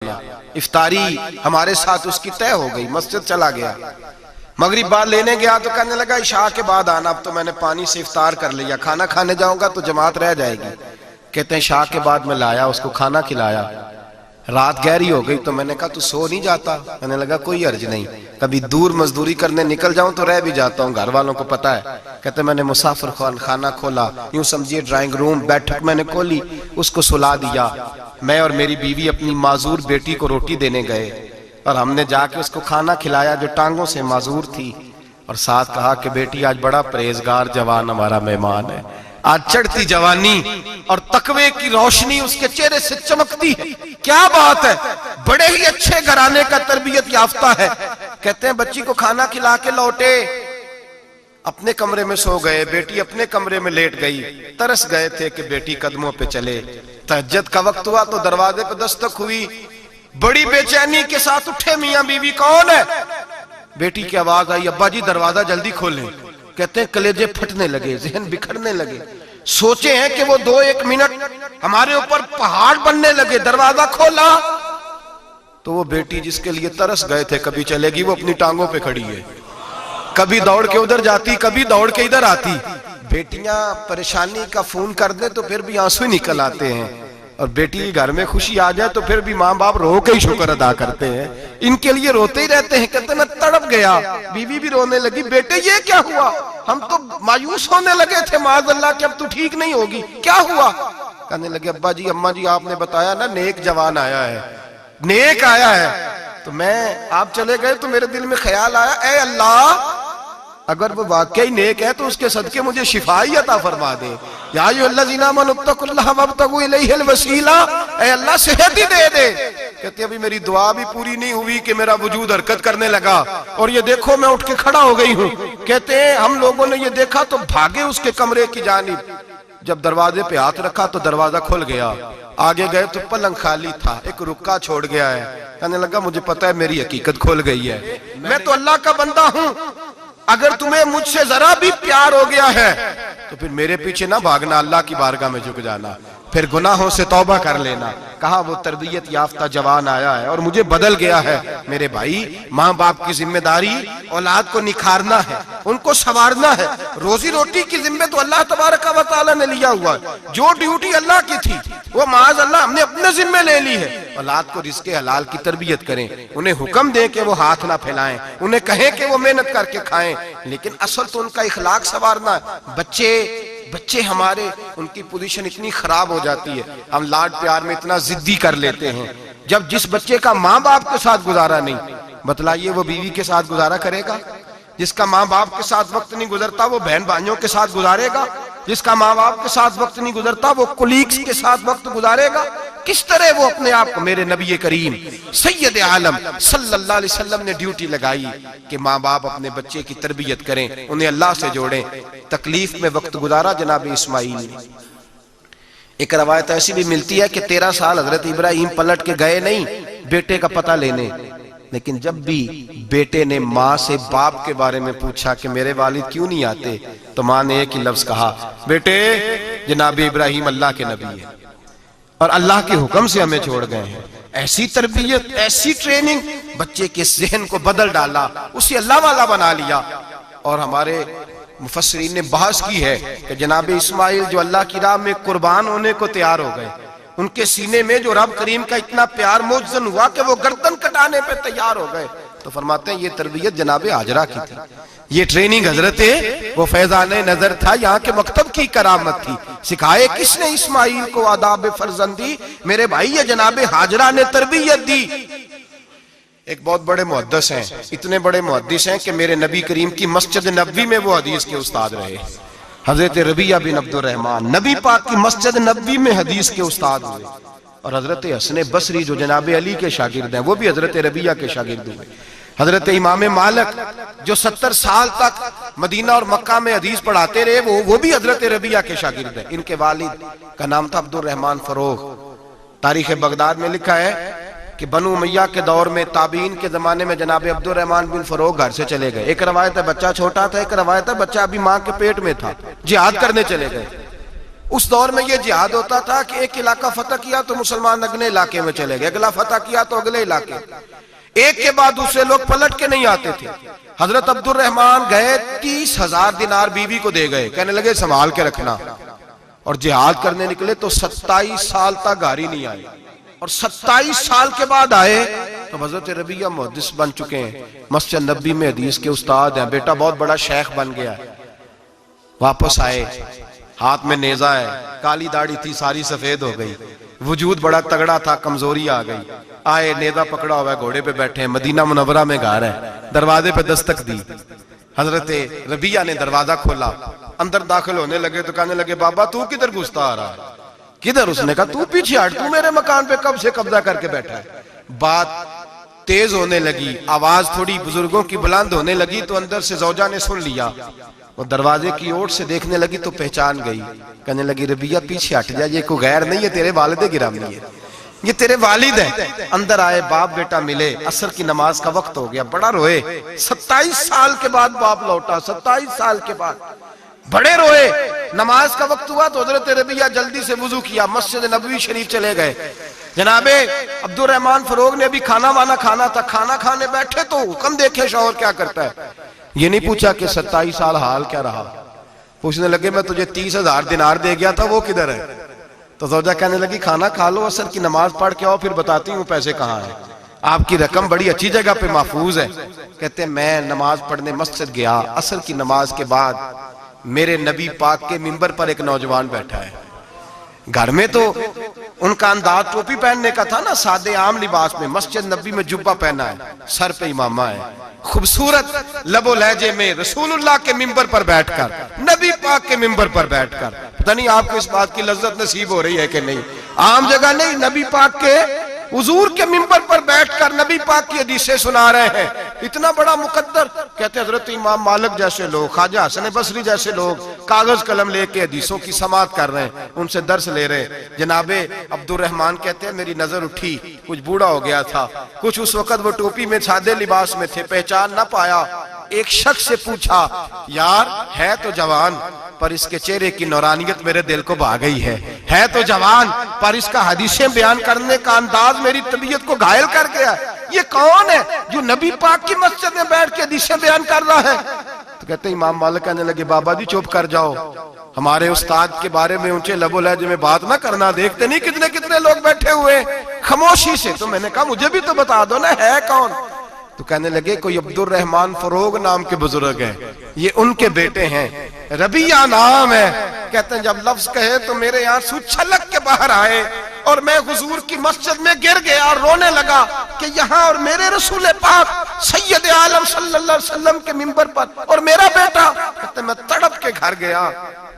آنا. افطاری ہمارے ساتھ اس کی طے ہو گئی, مسجد چلا گیا. مغرب بعد لینے گیا تو کہنے لگا عشاء کے بعد آنا, اب تو میں نے پانی سے افطار کر لیا, کھانا کھانے جاؤں گا تو جماعت رہ جائے گی. کہتے ہیں عشاء کے بعد میں لایا, اس کو کھانا کھلایا. رات گہری ہو گئی تو میں نے کہا تو سو نہیں جاتا؟ کہنے لگا کوئی عرض نہیں, کبھی دور مزدوری کرنے نکل جاؤں تو رہ بھی جاتا ہوں, گھر والوں کو پتا ہے. کہتے میں نے مسافر خانہ کھولا, یوں سمجھیے ڈرائنگ روم, بیٹھک میں نے کھولی, اس کو سلا دیا. میں اور میری بیوی اپنی معذور بیٹی کو روٹی دینے گئے اور ہم نے جا کے اس کو کھانا کھلایا جو ٹانگوں سے معذور تھی, اور ساتھ کہا کہ بیٹی آج بڑا پرہیزگار جوان ہمارا مہمان ہے. آج چڑھتی جوانی اور تقوی کی روشنی اس کے چہرے سے چمکتی ہے. کیا بات ہے, بڑے ہی اچھے گھرانے کا تربیت یافتہ ہے. کہتے ہیں بچی کو کھانا کھلا کے لوٹے, اپنے کمرے میں سو گئے, بیٹی اپنے کمرے میں لیٹ گئی. ترس گئے تھے کہ بیٹی قدموں پہ چلے. تہجد کا وقت ہوا تو دروازے پہ دستک ہوئی. بڑی بے چینی کے ساتھ اٹھے میاں بیوی, کون ہے؟ بیٹی کی آواز آئی, ابا جی دروازہ جلدی کھولیں. کہتے ہیں کلیجے پھٹنے لگے, ذہن بکھرنے لگے. سوچے ہیں کہ وہ 2-1 منٹ ہمارے اوپر پہاڑ بننے لگے. دروازہ کھولا تو وہ بیٹی جس کے لیے ترس گئے تھے کبھی چلے گی, وہ اپنی ٹانگوں پہ کھڑی ہے. کبھی دوڑ کے ادھر جاتی, کبھی دوڑ کے ادھر آتی. بیٹیاں پریشانی کا فون کر دیں تو پھر بھی آنسو نکل آتے ہیں, اور بیٹی گھر میں خوشی آ جائے تو پھر بھی ماں باپ رو کے ہی شکر ادا کرتے ہیں. ان کے لیے روتے ہی رہتے ہیں. کہتے میں تڑپ گیا. بیوی بھی رونے لگی, بیٹے یہ کیا ہوا؟ ہم تو مایوس ہونے لگے تھے معاذ اللہ کہ اب تو ٹھیک نہیں ہوگی, کیا ہوا؟ کہنے لگے ابا جی اماں جی آپ نے بتایا نا نیک جوان آیا ہے, نیک آیا ہے. تو میں آپ چلے گئے تو میرے دل میں خیال آیا, اے اللہ اگر وہ واقعی نیک ہے تو اس کے صدقے مجھے شفائی عطا فرما دے. یا ایھا الذین آمنوا اتقوا اللہ وابتغوا الیہ الوسیلہ, اے اللہ صحت ہی دے دے. کہتے ابھی میری دعا بھی پوری نہیں ہوئی کہ میرا وجود حرکت کرنے لگا, اور یہ دیکھو میں اٹھ کے کھڑا ہو گئی ہوں. کہتے ہیں ہم لوگوں نے یہ دیکھا تو بھاگے اس کے کمرے کی جانب. جب دروازے پہ ہاتھ رکھا تو دروازہ کھل گیا. آگے گئے تو پلنگ خالی تھا, ایک رکا چھوڑ گیا ہے. کہنے لگا مجھے پتا ہے میری حقیقت کھل گئی ہے, میں تو اللہ کا بندہ ہوں. اگر تمہیں مجھ سے ذرا بھی پیار ہو گیا ہے تو پھر میرے پیچھے نہ بھاگنا, اللہ کی بارگاہ میں جھک جانا, پھر گناہوں سے توبہ کر لینا. کہا وہ تربیت یافتہ جوان آیا ہے اور مجھے بدل گیا ہے. میرے بھائی ماں باپ کی ذمہ داری اولاد کو نکھارنا ہے, ان کو سنوارنا ہے. روزی روٹی کی ذمہ تو اللہ تبارک و تعالی نے لیا ہوا ہے. جو ڈیوٹی اللہ کی تھی وہ معاذ اللہ ہم نے اپنے ذمہ لے لی ہے. اولاد کو رزق حلال کی تربیت کریں, انہیں حکم دیں کہ وہ ہاتھ نہ پھیلائیں, انہیں کہیں کہ وہ محنت کر کے کھائیں, لیکن اصل تو ان کا اخلاق سنوارنا ہے. بچے ہمارے ان کی پوزیشن اتنی خراب ہو جاتی ہے, ہم لاڈ پیار میں اتنا ضدی کر لیتے ہیں. جب جس بچے کا ماں باپ کے ساتھ گزارا نہیں, بتلائیے وہ بیوی کے ساتھ گزارا کرے گا؟ جس کا ماں باپ کے ساتھ وقت نہیں گزرتا وہ بہن بھائیوں کے ساتھ گزارے گا؟ جس کا ماں باپ کے ساتھ وقت نہیں گزرتا وہ کولیگز کے ساتھ وقت گزارے گا؟ کس طرح وہ اپنے آپ کو, میرے نبی کریم سید عالم صلی اللہ علیہ وسلم نے ڈیوٹی لگائی کہ ماں باپ اپنے بچے کی تربیت کریں, انہیں اللہ سے جوڑیں. تکلیف میں وقت گزارا جناب اسماعیل نے. ایک روایت ایسی بھی ملتی ہے کہ 13 سال حضرت ابراہیم پلٹ کے گئے نہیں بیٹے کا پتہ لینے, لیکن جب بھی بیٹے نے ماں سے باپ کے بارے میں پوچھا کہ میرے والد کیوں نہیں آتے, تو ماں نے ایک ہی لفظ کہا, بیٹے جناب ابراہیم اللہ کے نبی ہے اور اللہ کے حکم سے ہمیں چھوڑ گئے ہیں. ایسی تربیت, ایسی ٹریننگ, بچے کے ذہن کو بدل ڈالا, اسے اللہ والا بنا لیا. اور ہمارے مفسرین نے بحث کی ہے کہ جناب اسماعیل جو اللہ کی راہ میں قربان ہونے کو تیار ہو گئے, ان کے سینے میں جو رب کریم کا اتنا پیار موجزن ہوا کہ وہ گردن کٹانے پہ تیار ہو گئے, تو فرماتے ہیں یہ تربیت جناب ہاجرہ کی تھی, یہ ٹریننگ حضرت وہ فیضان نظر تھا, یہاں کے مکتب کی کرامت تھی. سکھائے کس نے اسماعیل کو آداب فرزندی؟ میرے بھائی یہ جناب ہاجرہ نے تربیت دی. ایک بہت بڑے محدث ہیں, اتنے بڑے محدث ہیں کہ میرے نبی کریم کی مسجد نبوی میں وہ حدیث کے استاد رہے. حضرت ربیعہ بن عبد الرحمن نبی پاک کی مسجد نبوی میں حدیث کے استاد ہوئے, اور حضرت حسن بصری جو جناب علی کے شاگرد ہیں وہ بھی حضرت ربیعہ کے شاگرد ہوئے. حضرت امام مالک جو 70 سال تک مدینہ اور مکہ میں حدیث پڑھاتے رہے وہ بھی حضرت ربیعہ کے شاگرد ہیں. ان کے والد کا نام تھا عبد الرحمن فروغ. تاریخ بغداد میں لکھا ہے کہ بنو امیہ کے دور میں تابعین کے زمانے میں جناب عبد الرحمن بن فروغ گھر سے چلے گئے. ایک روایت ہے بچہ چھوٹا تھا, ایک روایت ہے بچہ ابھی ماں کے پیٹ میں تھا, جہاد کرنے چلے گئے. اس دور میں یہ جہاد ہوتا تھا کہ ایک علاقہ فتح کیا تو مسلمان اگلے علاقے میں چلے گئے، اگلا فتح کیا تو اگلے علاقے، ایک کے بعد دوسرے لوگ پلٹ کے نہیں آتے تھے۔ حضرت عبد الرحمن گئے 30,000 دینار بیوی کو دے گئے، کہنے لگے سنبھال کے رکھنا، اور جہاد کرنے نکلے تو 27 سال تک گھر ہی نہیں آئی، اور 27 سال کے بعد آئے تو حضرت ربیہ محدث بن چکے ہیں، مسجد نبی میں حدیث کے استاد ہیں، بیٹا بہت بڑا شیخ بن گیا ہے۔ واپس آئے، ہاتھ میں نیزہ ہے، کالی داڑھی تھی ساری سفید ہو گئی، وجود بڑا تگڑا تھا، کمزوری آ گئی، آئے نیزہ پکڑا ہوا ہے، گھوڑے پہ بیٹھے ہیں، مدینہ منورہ میں گھر ہے، دروازے پہ دستک دی، حضرت ربیہ نے دروازہ کھولا، اندر داخل ہونے لگے تو کہنے لگے بابا تو کدھر گھستا آ رہا ہے؟ کدھر؟ اس نے کہا تو پیچھے ہٹ، تو میرے مکان پہ کب سے قبضہ کر کے بیٹھا ہے۔ بات تیز ہونے لگی، آواز تھوڑی بزرگوں کی بلند ہونے لگی تو اندر سے زوجہ نے سن لیا، وہ دروازے کی اوٹ سے دیکھنے لگی تو پہچان گئی، کہنے لگی ربیہ پیچھے ہٹ جا، یہ کوئی غیر نہیں ہے، تیرے والد گرامی ہے، یہ تیرے والد ہیں۔ اندر آئے، باپ بیٹا ملے، عصر کی نماز کا وقت ہو گیا، بڑا روئے، 27 سال کے بعد باپ لوٹا، 27 سال کے بعد بڑے روئے۔ نماز کا وقت ہوا تو حضرت ربیہ جلدی سے وضو کیا، مسجد نبوی شریف چلے گئے۔ جناب عبد الرحمن فروغ نے ابھی کھانا وانا کھانا تھا، کھانا کھانے بیٹھے تو حکم دیکھے شوہر کیا کرتا ہے، یہ نہیں پوچھا کہ 27 سال حال کیا رہا، پوچھنے لگے میں تجھے 30,000 دینار دے گیا تھا، وہ کدھر ہے؟ تو زوجہ کہنے لگی کھانا کھا لو، عصر کی نماز پڑھ کے آؤ، پھر بتاتی ہوں پیسے کہاں ہیں، آپ کی رقم بڑی اچھی جگہ پہ محفوظ ہے۔ کہتے ہیں میں نماز پڑھنے مسجد گیا، عصر کی نماز کے بعد میرے نبی پاک کے منبر پر ایک نوجوان بیٹھا ہے، گھر میں تو ان کا انداز ٹوپی پہننے کا تھا نا، سادے عام لباس میں، مسجد نبی میں جبہ پہنا ہے، سر پہ امامہ ہے، خوبصورت لب و لہجے میں رسول اللہ کے منبر پر بیٹھ کر، نبی پاک کے منبر پر بیٹھ کر، پتہ نہیں آپ کو اس بات کی لذت نصیب ہو رہی ہے کہ نہیں، عام جگہ نہیں، نبی پاک کے حضور کے منبر پر بیٹھ کر نبی پاک کی حدیثیں سنا رہے ہیں، اتنا بڑا مقدر۔ کہتے ہیں حضرت امام مالک جیسے لوگ، خواجہ حسن بصری جیسے لوگ کاغذ قلم لے کے حدیثوں کی سماعت کر رہے ہیں، ان سے درس لے رہے ہیں۔ جناب عبد الرحمن کہتے ہیں میری نظر اٹھی، کچھ بوڑھا ہو گیا تھا، کچھ اس وقت وہ ٹوپی میں سادے لباس میں تھے، پہچان نہ پایا۔ ایک شخص سے پوچھا یار ہے تو جوان پر اس کے چہرے کی نورانیت میرے دل کو بھا گئی ہے تو جوان پر اس کا حدیثیں بیان کرنے کا انداز میری طبیعت کو گھائل کر گیا، یہ کون ہے جو نبی پاک کی مسجد میں بیٹھ کے حدیثیں بیان کر رہا ہے؟ تو کہتے ہیں امام مالک کہنے لگے بابا جی چپ کر جاؤ، ہمارے استاد کے بارے میں اونچے لب و لہجے میں بات نہ کرنا، دیکھتے نہیں کتنے کتنے لوگ بیٹھے ہوئے خاموشی سے۔ تو میں نے کہا مجھے بھی تو بتا دو نا ہے کون؟ تو کہنے لگے کوئی عبد الرحمن فروغ نام کے بزرگ ہیں، یہ ان کے بیٹے ہیں، ربیہ نام ہے۔ کہتے ہیں جب لفظ کہے تو میرے آنسو چھلک کے باہر آئے اور میں حضور کی مسجد میں گر گیا اور رونے لگا کہ یہاں اور میرے رسول پاک سید عالم صلی اللہ علیہ وسلم کے منبر پر اور میرا بیٹا۔ کہتے ہیں میں تڑپ کے گھر گیا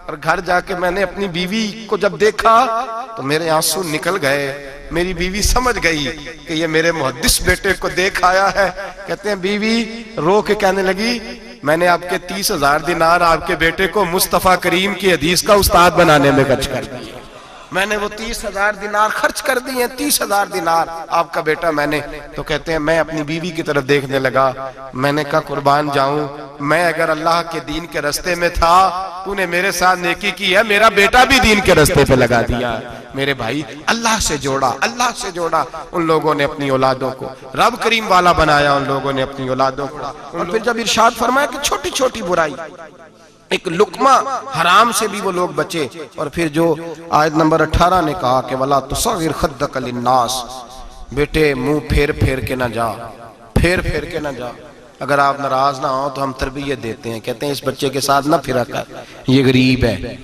اور گھر جا کے میں نے اپنی بیوی کو جب دیکھا تو میرے آنسو نکل گئے، میری بیوی سمجھ گئی کہ یہ میرے محدث بیٹے کو دیکھ آیا ہے۔ کہتے ہیں بیوی رو کے کہنے لگی میں نے آپ کے 30,000 دینار آپ کے بیٹے کو مصطفیٰ کریم کی حدیث کا استاد بنانے میں خرچ کر دیے، میں نے وہ 30,000 دینار خرچ کر دیے، 30,000 دینار آپ کا بیٹا میں نے۔ تو کہتے ہیں میں اپنی بیوی کی طرف دیکھنے لگا، میں نے کہا قربان جاؤں، میں اگر اللہ کے دین کے رستے میں تھا تو نے میرے ساتھ نیکی کی ہے، میرا بیٹا بھی دین کے رستے پہ لگا دیا۔ میرے بھائی اللہ سے جوڑا، اللہ سے جوڑا ان لوگوں نے اپنی اولادوں کو، رب کریم والا بنایا ان لوگوں نے اپنی اولادوں کو۔ اور پھر جب ارشاد فرمایا کہ چھوٹی چھوٹی برائی، ایک لقمہ حرام سے بھی وہ لوگ بچے، اور پھر جو آیت نمبر 18 نے کہا کہ وَلَا تُصَغِّرْ خَدَّكَ لِلنَّاسِ، بیٹے منہ پھیر پھیر کے نہ جا، پھیر پھیر کے نہ جا۔ اگر آپ ناراض نہ ہوں تو ہم تربیت دیتے ہیں، کہتے ہیں اس بچے کے ساتھ نہ پھرا کر، یہ غریب ہے،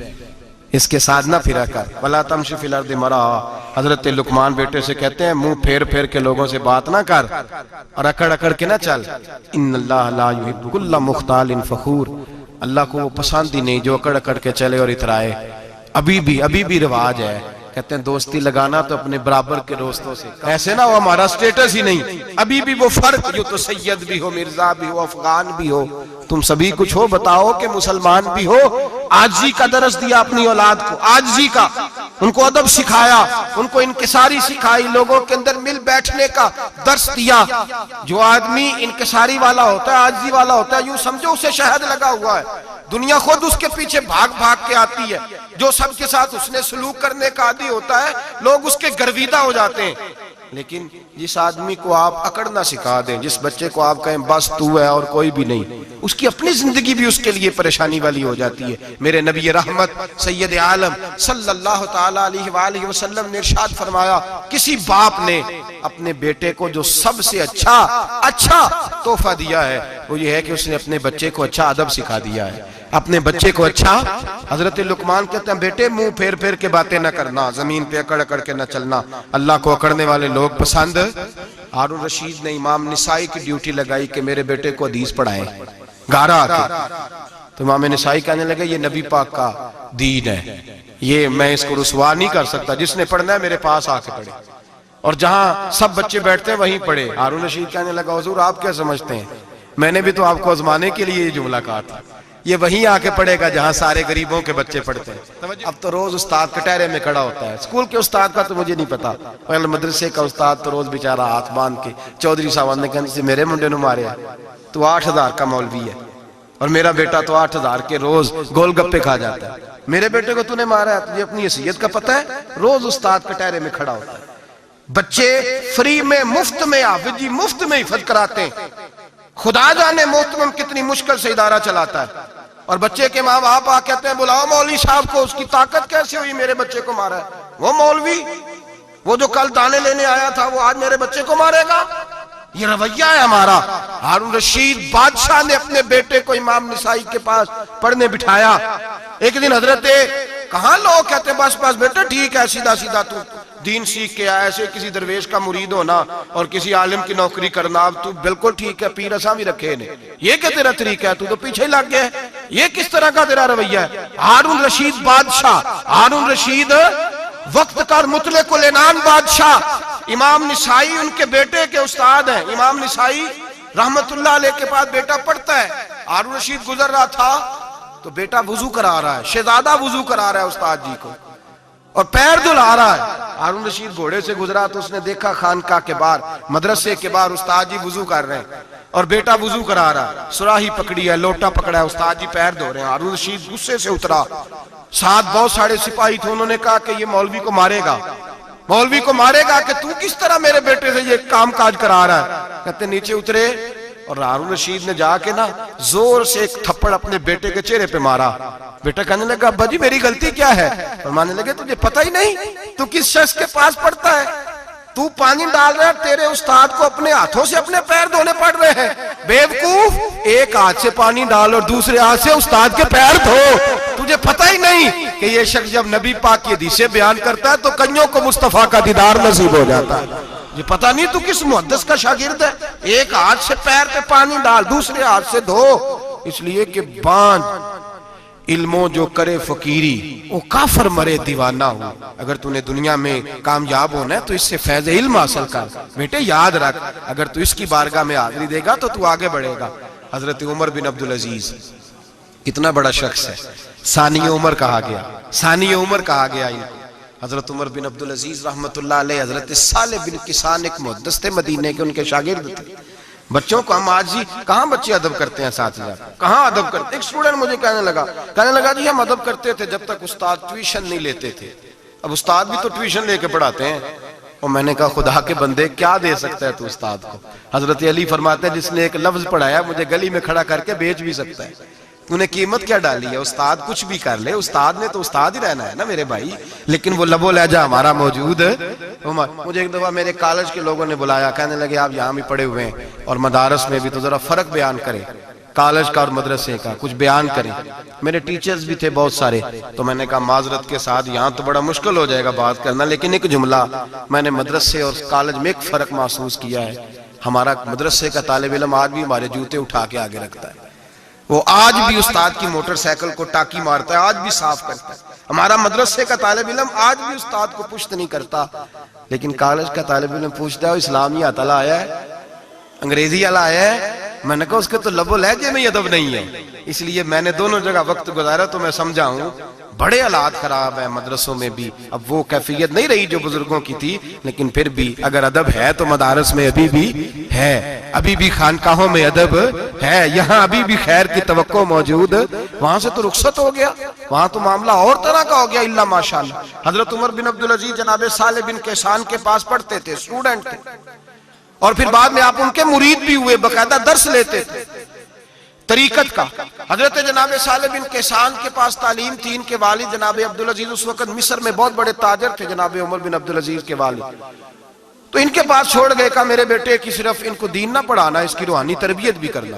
اس کے ساتھ نہ پھرا کر۔ وَلَا تَمْشِ فِي الْأَرْضِ مَرَحًا، حضرت لقمان بیٹے سے کہتے ہیں منہ پھیر پھیر کے لوگوں سے بات نہ کر اور اکڑ اکڑ کے نہ چل۔ إِنَّ اللَّهَ لَا يُحِبُّ كُلَّ مُخْتَالٍ فَخُورٍ، اللہ کو وہ پسند ہی نہیں جو اکڑ اکڑ کے چلے اور اترائے۔ ابھی بھی رواج ہے کہتے ہیں دوستی لگانا تو اپنے برابر کے دوستوں سے، ایسے نہ وہ ہمارا سٹیٹس ہی نہیں، ابھی بھی وہ فرق، جو تو سید بھی ہو، مرزا بھی ہو، افغان بھی ہو، تم سبھی کچھ ہو، بتاؤ کہ مسلمان بھی ہو۔ عاجزی کا درس دیا اپنی اولاد کو، عاجزی کا، ان کو ادب سکھایا، ان کو انکساری سکھائی، لوگوں کے اندر مل بیٹھنے کا درس دیا۔ جو آدمی انکساری والا ہوتا ہے، عاجزی والا ہوتا ہے، یوں سمجھو اسے شہد لگا ہوا ہے، دنیا خود اس کے پیچھے بھاگ بھاگ کے آتی ہے۔ جو سب کے ساتھ اس نے سلوک کرنے کا عادی ہوتا ہے، لوگ اس کے گرویدہ ہو جاتے ہیں۔ لیکن جس آدمی کو آپ اکڑنا سکھا دیں، جس بچے کو آپ کہیں بس تو ہے اور کوئی بھی نہیں، اس کی اپنی زندگی بھی اس کے لیے پریشانی والی ہو جاتی ہے۔ میرے نبی رحمت سید عالم صلی اللہ تعالی علیہ وآلہ وسلم نے ارشاد فرمایا، کسی باپ نے اپنے بیٹے کو جو سب سے اچھا تحفہ دیا ہے وہ یہ ہے کہ اس نے اپنے بچے کو اچھا ادب سکھا دیا ہے، اپنے بچے کو اچھا۔ حضرت لقمان کہتے ہیں بیٹے منہ پھیر پھیر کے باتیں نہ کرنا، زمین پہ اکڑ اکڑ کے نہ چلنا، اللہ کو اکڑنے والے لوگ پسند۔ ہارون رشید نے امام نسائی کی ڈیوٹی لگائی کہ میرے بیٹے کو حدیث پڑھائے گھر آ کے، تو امام نسائی کہنے لگے یہ نبی پاک کا دین ہے، یہ میں اس کو رسوا نہیں کر سکتا، جس نے پڑھنا ہے میرے پاس آ کے پڑھے، اور جہاں سب بچے بیٹھتے ہیں وہیں پڑھے۔ ہارون رشید کہنے لگا حضور آپ کیا سمجھتے ہیں، میں نے بھی تو آپ کو آزمانے کے لیے یہ جملہ کہا تھا، یہ وہیں آ کے پڑھے گا جہاں سارے غریبوں کے بچے پڑھتے ہیں۔ اب تو روز استاد کٹہرے میں کھڑا ہوتا ہے، اسکول کے استاد کا تو مجھے نہیں پتا، پہلے مدرسے کا استاد تو روز بیچارہ ہاتھ باندھ کے چودھری صاحب نے کہنے سے میرے منڈے نو مارے تو 8,000 کا مولوی ہے، اور میرا بیٹا تو 8,000 کے روز گول گپے کھا جاتا ہے، میرے بیٹے کو تو نے مارا ہے، تجھے اپنی حیثیت کا پتہ ہے؟ روز استاد کٹہرے میں کھڑا ہوتا ہے۔ بچے فری میں، مفت میں، حافظ جی مفت میں حفظ کراتے ہیں، خدا جانے محترم کتنی مشکل سے ادارہ چلاتا ہے، اور بچے کے ماں باپ آ کہتے ہیں بلاؤ مولوی صاحب کو، اس کی طاقت کیسے ہوئی میرے بچے کو مارا ہے؟ وہ مولوی وہ جو کل دانے لینے آیا تھا وہ آج میرے بچے کو مارے گا؟ یہ رویہ ہے ہمارا۔ ہارون رشید بادشاہ نے اپنے بیٹے کو امام نسائی کے پاس پڑھنے بٹھایا۔ ایک دن حضرت کہاں لوگ کہتے بس بس بیٹا ٹھیک ہے، سیدھا سیدھا تو دین سیکھ کے آیا، ایسے کسی درویش کا مرید ہونا اور کسی عالم کی نوکری کرنا، اب تو بالکل ٹھیک ہے، پیر اساں بھی رکھے نے، یہ کہ تیرا طریقہ ہے، تو پیچھے ہی لگ گیا ہے، یہ کس طرح کا تیرا رویہ ہے؟ ہارون رشید بادشاہ، ہارون رشید وقت کا مطلق العنان بادشاہ، امام نسائی ان کے بیٹے کے استاد ہیں، امام نسائی رحمت اللہ علیہ کے پاس بیٹا پڑھتا ہے، ہارون رشید گزر رہا تھا تو بیٹا وضو کرا رہا ہے، شہزادہ وضو کرا رہا ہے استاد جی کو، اور پیر دھلا رہا ہے۔ ہارون رشید گھوڑے سے گزرا تو اس نے دیکھا خانقاہ کے باہر، مدرسے کے باہر استاد جی وضو کر رہے ہیں اور بیٹا وضو کرا رہا ہے، سراہی پکڑی ہے، لوٹا پکڑا ہے، استاد جی پیر دھو رہے ہیں۔ ہارون رشید غصے سے اترا، ساتھ بہت سارے سپاہی تھے، انہوں نے کہا کہ یہ مولوی کو مارے گا، مولوی کو مارے گا کہ تو کس طرح میرے بیٹے سے یہ کام کاج کرا رہا ہے؟ کہتے نیچے اترے اور ہارون رشید نے جا کے نا زور سے ایک تھپڑ اپنے بیٹے کے چہرے پہ مارا۔ بیٹا کہنے لگا ابا جی میری غلطی کیا ہے؟ فرمانے لگے تجھے پتہ ہی نہیں تو کس شخص کے پاس پڑھتا ہے؟ تو پانی ڈال رہا ہے، تیرے استاد کو اپنے ہاتھوں سے اپنے پیر دھونے پڑ رہے ہیں، بیوقوف، ایک ہاتھ سے پانی ڈال اور دوسرے ہاتھ سے استاد کے پیر دھو، تجھے پتہ ہی نہیں کہ یہ شخص جب نبی پاک کی حدیثیں بیان کرتا ہے تو کئیوں کو مصطفیٰ کا دیدار نصیب ہو جاتا ہے۔ یہ پتہ نہیں تو کس محدث کا شاگرد ہے، ایک ہاتھ سے پیر پہ پانی ڈال دوسرے ہاتھ سے دھو، اس لیے کہ بانج علموں جو کرے فقیری وہ کافر مرے دیوانہ ہو۔ اگر تو نے دنیا میں کامیاب ہونا ہے تو اس سے فیض علم حاصل کر، بیٹے یاد رکھ، اگر تو اس کی بارگاہ میں حاضری دے گا تو تو آگے بڑھے گا۔ حضرت عمر بن عبدالعزیز کتنا بڑا شخص ہے، ثانی عمر کہا گیا، ثانی عمر کہا گیا۔ حضرت عمر بن عبدالعزیز رحمت اللہ علیہ، حضرت صالح بن کسان ایک محدث تھے مدینے کے، ان کے شاگرد تھے۔ بچوں کو ہم آج ہی کہاں بچے ادب کرتے ہیں اساتذہ، کہاں ادب کرتے؟ ایک اسٹوڈنٹ مجھے کہنے لگا جی ہم ادب کرتے تھے جب تک استاد ٹیوشن نہیں لیتے تھے، اب استاد بھی تو ٹیوشن لے کے پڑھاتے ہیں۔ اور میں نے کہا خدا کے بندے کیا دے سکتا ہے تو استاد کو؟ حضرت علی فرماتے ہیں جس نے ایک لفظ پڑھایا مجھے گلی میں کھڑا کر کے بیچ بھی سکتا ہے، تو نے قیمت کیا ڈالی ہے؟ استاد کچھ بھی کر لے، استاد نے تو استاد ہی رہنا ہے نا میرے بھائی، لیکن وہ لب و لہجہ ہمارا موجود ہے۔ مجھے ایک دفعہ میرے کالج کے لوگوں نے بلایا، کہنے لگے آپ یہاں بھی پڑھے ہوئے ہیں اور مدارس میں بھی، تو ذرا فرق بیان کریں کالج کا اور مدرسے کا، کچھ بیان کریں۔ میرے ٹیچرز بھی تھے بہت سارے، تو میں نے کہا معذرت کے ساتھ یہاں تو بڑا مشکل ہو جائے گا بات کرنا، لیکن ایک جملہ میں نے مدرسے اور کالج میں ایک فرق محسوس کیا ہے، ہمارا مدرسے کا طالب علم آج بھی ہمارے جوتے اٹھا کے آگے رکھتا ہے، وہ آج بھی استاد کی موٹر سائیکل کو ٹاکی مارتا ہے، آج بھی صاف کرتا ہے، ہمارا مدرسے کا طالب علم آج بھی استاد کو پشت نہیں کرتا، لیکن کالج کا طالب علم پوچھتا ہے اسلامی اطلاع آیا ہے، انگریزی والا آیا ہے؟ میں نے کہا اس کے تو لب و لہجے میں ادب نہیں ہے۔ اس لیے میں نے دونوں جگہ وقت گزارا تو میں سمجھا ہوں بڑے حالات خراب ہیں مدرسوں میں بھی۔ اب وہ کیفیت نہیں رہی جو بزرگوں کی تھی، لیکن پھر بھی اگر ادب ہے تو مدارس میں ابھی بھی ہے، ابھی بھی خانقاہوں میں ادب ہے، یہاں ابھی بھی خیر کی توقع موجود۔ وہاں سے تو رخصت ہو گیا، وہاں تو معاملہ اور طرح کا ہو گیا الا ماشاءاللہ۔ حضرت عمر بن عبدالعزیز جناب صالح بن کیسان کے پاس پڑھتے تھے، اسٹوڈنٹ تھے، اور پھر بعد میں آپ ان کے مرید بھی ہوئے، باقاعدہ درس لیتے تھے طریقت کا۔ حضرت جناب صالح بن کیسان کے پاس تعلیم تھی، ان کے والد جناب عبدالعزیز اس وقت مصر میں بہت بڑے تاجر تھے، جناب عمر بن عبدالعزیز کے والد۔ تو ان کے پاس چھوڑ گئے، کہا میرے بیٹے کی صرف ان کو دین نہ پڑھانا، اس کی روحانی تربیت بھی کرنا۔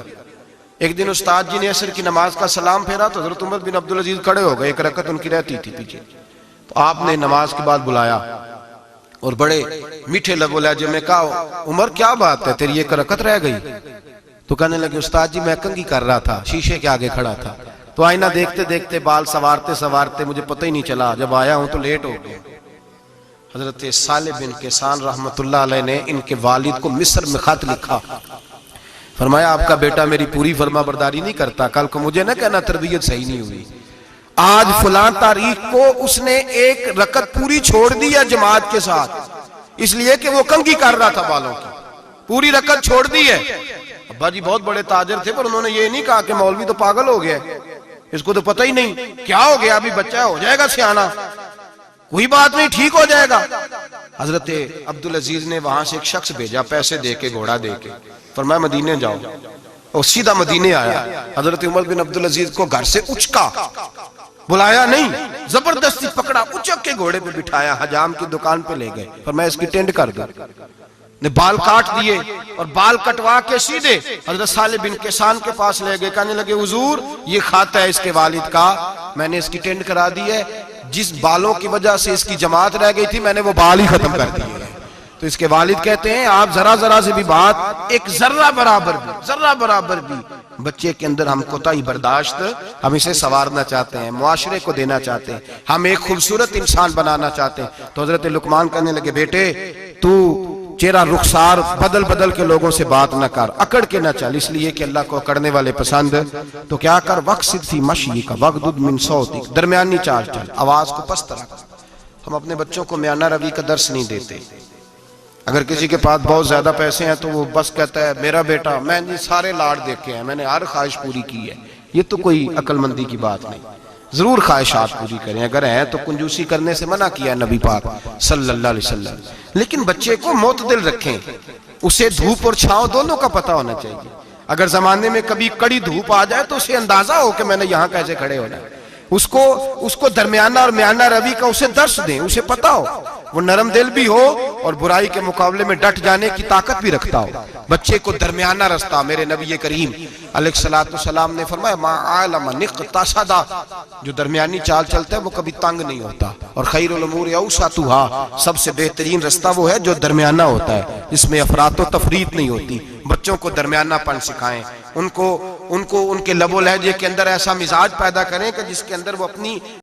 ایک دن استاد جی نے عصر کی نماز کا سلام پھیرا تو حضرت عمر بن عبدالعزیز کھڑے ہو گئے، ایک رکعت ان کی رہتی تھی پیچھے، تو آپ نے نماز کے بعد بلایا اور بڑے میٹھے لب و لہجے میں کہا عمر کیا بات ہے تیری ایک رکعت رہ گئی؟ تو کہنے لگے استاد جی میں کنگھی کر رہا تھا، شیشے کے آگے کھڑا تھا، تو آئینہ دیکھتے دیکھتے بال سوارتے سوارتے مجھے پتہ ہی نہیں چلا، جب آیا ہوں تو لیٹ ہو گیا۔ حضرت صالح بن کیسان رحمت اللہ علیہ نے ان کے والد کو مصر میں خط لکھا، فرمایا آپ کا بیٹا میری پوری فرما برداری نہیں کرتا، کل کو مجھے نہ کہنا تربیت صحیح نہیں ہوئی۔ آج فلاں تاریخ کو اس نے ایک رکعت پوری چھوڑ دی ہے جماعت کے ساتھ، اس لیے کہ وہ کنگھی کر رہا تھا بالوں کی، پوری رکعت چھوڑ دی ہے۔ ابا جی بہت بڑے تاجر تھے، پر انہوں نے یہ نہیں کہا کہ مولوی تو پاگل ہو گیا، اس کو تو پتہ ہی نہیں کیا ہو گیا، ابھی بچہ ہو جائے گا سیانا، کوئی بات نہیں ٹھیک ہو جائے گا۔ حضرت عبدالعزیز نے وہاں سے ایک شخص بھیجا پیسے دے کے، گھوڑا دے کے، فرمایا مدینے جاؤ، اور سیدھا مدینے آیا۔ حضرت عمر بن عبدالعزیز کو گھر سے اچکا، بلایا نہیں، زبردستی پکڑا، اچک کے گھوڑے پہ بٹھایا، حجام کی دکان پہ لے گئے، فرمایا اس کی ٹینڈ کر دو، نے بال کاٹ دیے اور بال کٹوا کے سیدھے حضرت صالح بن کیسان کے پاس لے گئے، کہنے لگے حضور یہ خط ہے اس کے والد کا، میں نے اس کی ٹینڈ کرا دی ہے، جس بالوں کی وجہ سے اس کی جماعت رہ گئی تھی میں نے وہ بال ہی ختم کر دیے۔ تو اس کے والد کہتے ہیں آپ ذرا ذرا سے بھی بات، ایک ذرہ برابر بھی بچے کے اندر ہم کوتاہی برداشت، ہم اسے سنوارنا چاہتے ہیں، معاشرے کو دینا چاہتے ہیں، ہم ایک خوبصورت انسان بنانا چاہتے ہیں۔ تو حضرت لقمان کہنے لگے بیٹے تو چہرہ رخسار بدل بدل کے لوگوں سے بات نہ کر، اکڑ کے نہ چل، اس لیے کہ اللہ کو اکڑنے والے پسند۔ تو کیا کر وقصد فی مشی کا وغضض من صوتک، درمیانی چال چل، آواز کو پست رکھ۔ ہم اپنے بچوں کو میانہ روی کا درس نہیں دیتے۔ اگر کسی کے پاس بہت زیادہ پیسے ہیں تو وہ بس کہتا ہے میرا بیٹا، میں نے سارے لاڑ دیکھے ہیں، میں نے ہر خواہش پوری کی ہے، یہ تو کوئی عقل مندی کی بات نہیں۔ ضرور خواہشات پوری کریں، اگر ہیں تو کنجوسی کرنے سے منع کیا ہے نبی پاک صلی اللہ علیہ وسلم، لیکن بچے کو معتدل رکھیں، اسے دھوپ اور چھاؤں دونوں کا پتہ ہونا چاہیے۔ اگر زمانے میں کبھی کڑی دھوپ آ جائے تو اسے اندازہ ہو کہ میں نے یہاں کیسے کھڑے ہونا ہے، اس کو درمیانہ اور میانہ روی کا اسے درس دیں، اسے پتہ ہو، وہ نرم دل بھی ہو اور برائی کے مقابلے میں ڈٹ جانے کی طاقت بھی رکھتا ہو۔ بچے کو درمیانہ رستہ، میرے نبی کریم علیہ السلام نے فرمایا ما عالم نقتصد، جو درمیانی چال چلتا ہے وہ کبھی تنگ نہیں ہوتا، اور خیر الامور اوسطھا، سب سے بہترین رستہ وہ ہے جو درمیانہ ہوتا ہے، جس میں افراط و تفریط نہیں ہوتی۔ بچوں کو درمیانہ پن سکھائیں، ان کے لب و لہجے کے اندر ایسا مزاج پیدا کریں کہ جس کے اندر وہ اپنی